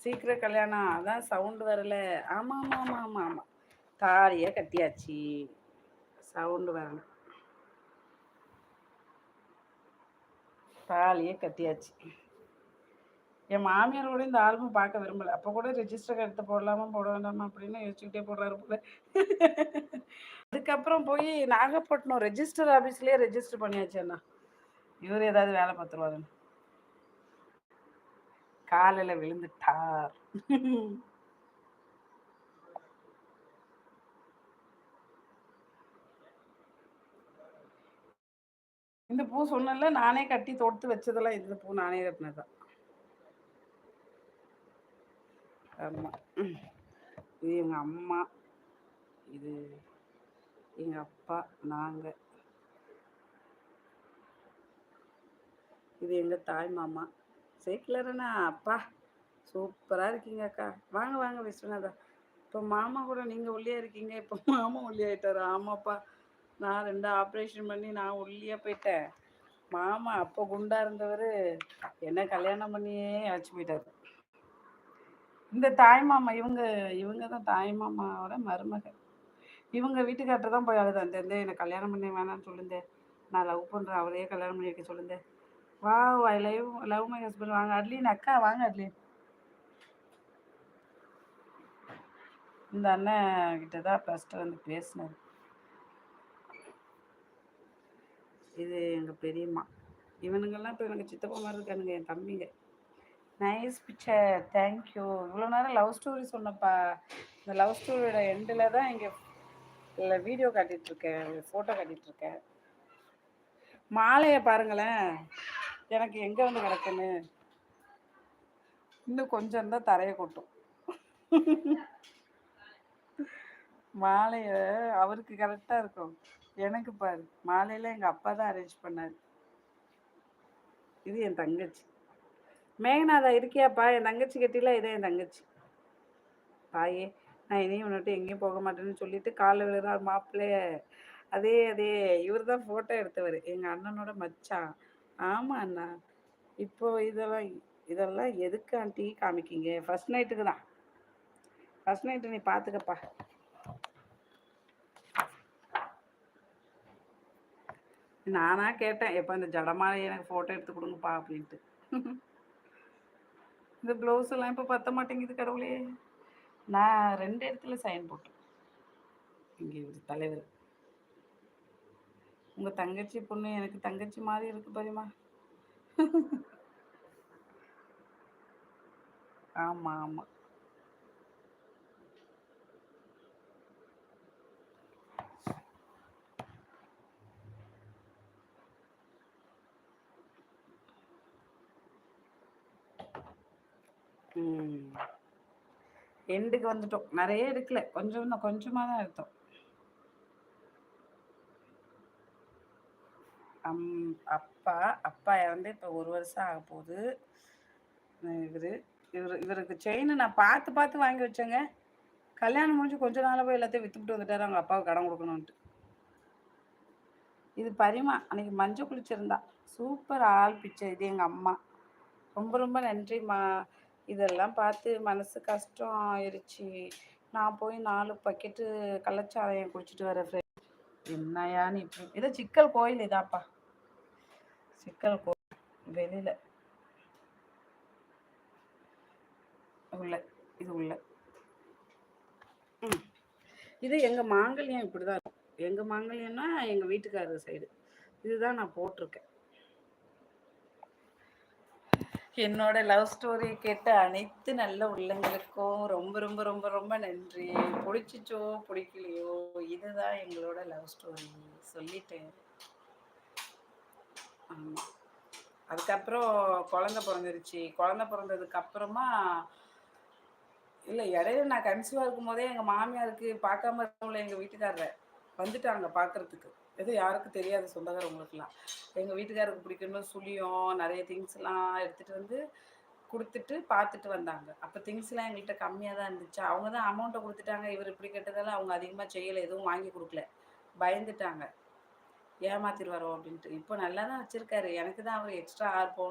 சீக்கிரம் கல்யாணம் அதான் சவுண்ட் வரல. ஆமா ஆமா ஆமா ஆமா ஆமா. தாலியே கட்டியாச்சு. சவுண்ட் வரல. தாலியே கட்டியாச்சு. என் மாமியார் கூட இந்த ஆல்பம் பார்க்க விரும்பல. அப்போ கூட ரெஜிஸ்டர் எடுத்து போடலாமா போட வேண்டாமா அப்படின்னு யோசிச்சுக்கிட்டே போடுறாரு போல. அதுக்கப்புறம் போய் நாகப்பட்டினம் ரெஜிஸ்டர் ஆஃபீஸ்லேயே ரெஜிஸ்டர் பண்ணியாச்சு அண்ணா. இவர் ஏதாவது வேலை பார்த்துருவாருன்னு. காலில் விழுந்துட்டார். இந்த பூ சொன்னல நானே கட்டி தொடுத்து வச்சதெல்லாம் இந்த பூ நானே கட்டினதான். ஆமா. இது எங்க அம்மா, இது எங்க அப்பா, நாங்க. இது எங்க தாய் மாமா. சேக்கிலரண்ணா அப்பா சூப்பரா இருக்கீங்க அக்கா. வாங்க வாங்க விஸ்வநாதா. இப்போ மாமா கூட நீங்க ஒல்லியா இருக்கீங்க. இப்போ மாமா ஒல்லியாயிட்டாரு. ஆமாப்பா. நான் 2 ஆப்ரேஷன் பண்ணி நான் ஒல்லியா போயிட்டேன். மாமா அப்போ குண்டா இருந்தவர் என்ன கல்யாணம் பண்ணியே அழைச்சி போயிட்டாரு. இந்த தாய் மாமா இவங்க தான் தாய் மாமாவோட மருமக. இவங்க வீட்டுக்கார்ட்ட தான் போய் அழுதேன். இந்த என்னை கல்யாணம் பண்ணி வேணான்னு சொல்லுங்க. நான் லவ் பண்ணுறேன். அவரையே கல்யாணம் பண்ணி வைக்க சொல்லுங்க. வா I love love my husband. வாங்க அட்லீன் அக்கா வாங்க அட்லீன். இந்த அண்ணன் கிட்ட தான் ஃபஸ்ட்டு வந்து பேசினார். இது எங்கள் பெரியம்மா. இவனுங்கெல்லாம் இப்போ எனக்கு சித்தப்பா மாதிரி இருக்கானுங்க, என் தம்பிங்க. Nice picture, thank you. இவ்வளோ நேரம் லவ் ஸ்டோரி சொன்னப்பா. இந்த லவ் ஸ்டோரியோட எண்டில் தான் இங்கே இல்லை வீடியோ காட்டிகிட்ருக்கேன், ஃபோட்டோ காட்டிகிட்ருக்கேன். மாலையை பாருங்களேன் எனக்கு எங்கே வந்து கிடக்குன்னு. இன்னும் கொஞ்சம் தான் தரையை கொட்டும். மாலையை அவருக்கு கரெக்டாக இருக்கும். எனக்கு பாரு மாலையில் எங்கள் அப்பா தான் அரேஞ்ச் பண்ணார். இது என் தங்கச்சி மேகநாதா. இருக்கியாப்பா? என் தங்கச்சி கட்டில இதான் என் தங்கச்சி. தாயே நான் இனியும் உன்னிட்டு எங்கேயும் போக மாட்டேன்னு சொல்லிட்டு காலில் விழுறார் மாப்பிள்ளைய. அதே அதே இவர் தான் ஃபோட்டோ எடுத்தவர், எங்கள் அண்ணனோட மச்சான். ஆமாம் அண்ணா. இப்போ இதெல்லாம் எதுக்கு ஆண்டி காமிக்கிங்க? ஃபர்ஸ்ட் நைட்டுக்கு தான். ஃபர்ஸ்ட் நைட்டு நீ பார்த்துக்கப்பா. நானா கேட்டேன் எப்போ இந்த ஜடமாலை எனக்கு ஃபோட்டோ எடுத்து கொடுங்கப்பா அப்படின்ட்டு. இந்த ப்ளவுஸ் எல்லாம் இப்போ பத்த மாட்டேங்குது கடவுளே. நான் 2 இடத்துல சைன் போட்டேன். இங்கே தலைவர் உங்கள் தங்கச்சி பொண்ணு எனக்கு தங்கச்சி மாதிரி இருக்கு பாருமா. ஆமாம் ஆமாம். எண்டுக்கு வந்துட்டோம். நிறைய எடுக்கல, கொஞ்சமாக தான் எடுத்தோம். அப்பா அப்பா இறந்து இப்போ 1 வருஷம் ஆக போகுது. இவருக்கு செயின் நான் பார்த்து பார்த்து வாங்கி வச்சேங்க. கல்யாணம் முடிஞ்சு கொஞ்ச நாளாக போய் எல்லாத்தையும் விற்றுக்கிட்டு வந்துட்டாரு அவங்க அப்பாவுக்கு கடன் கொடுக்கணுன்ட்டு. இது பரிமா அன்னைக்கு மஞ்சள் குளிச்சிருந்தா. சூப்பர் ஆள் பிச்சை. இது எங்கள் அம்மா. ரொம்ப ரொம்ப நன்றிம்மா. இதெல்லாம் பார்த்து மனசு கஷ்டம் ஆயிடுச்சு. நான் போய் 4 பக்கெட்டு கள்ளச்சாராயம் குடிச்சிட்டு வர ஃப்ரெண்ட். என்னையா நீ இப்படி இதை சிக்கல் கோயில் இதாப்பா. சிக்கல் கோயில் வெளியில் உள்ள இது உள்ள. இது எங்கள் மாங்கல்யம் இப்படி தான் இருக்கும். எங்கள் மாங்கல்யம்னா எங்கள் வீட்டுக்காரர் சைடு. இதுதான் நான் போட்டிருக்கேன். என்னோட லவ் ஸ்டோரி கேட்ட அனைத்து நல்ல உள்ளங்களுக்கும் ரொம்ப ரொம்ப ரொம்ப ரொம்ப நன்றி. பிடிச்சிச்சோ பிடிக்கலையோ, இதுதான் எங்களோட லவ் ஸ்டோரி சொல்லிட்டேன். ஆமாம். அதுக்கப்புறம் குழந்த பிறந்துருச்சு. குழந்த பிறந்ததுக்கு அப்புறமா இல்லை இடையில நான் கன்சீவாக இருக்கும் போதே எங்கள் மாமியாருக்கு பார்க்காம இருக்கவங்கள எங்கள் வீட்டுக்காரரை வந்துட்டாங்க பார்க்குறதுக்கு. எதுவும் யாருக்கும் தெரியாது சொந்தக்காரவங்களுக்குலாம். எங்கள் வீட்டுக்காரருக்கு பிடிக்கணும் சுழியம் நிறைய திங்ஸ்லாம் எடுத்துகிட்டு வந்து கொடுத்துட்டு பார்த்துட்டு வந்தாங்க. அப்போ திங்ஸ்லாம் எங்கள்கிட்ட கம்மியாக தான் இருந்துச்சு. அவங்க தான் அமௌண்ட்டை கொடுத்துட்டாங்க. இவர் இப்படி கேட்டதால் அவங்க அதிகமாக செய்யலை, எதுவும் வாங்கி கொடுக்கல. பயந்துட்டாங்க ஏமாத்திடுவாரோ அப்படின்ட்டு. இப்போ நல்லா தான் வச்சுருக்காரு. எனக்கு தான் அவர் எக்ஸ்ட்ரா 6 பவுன்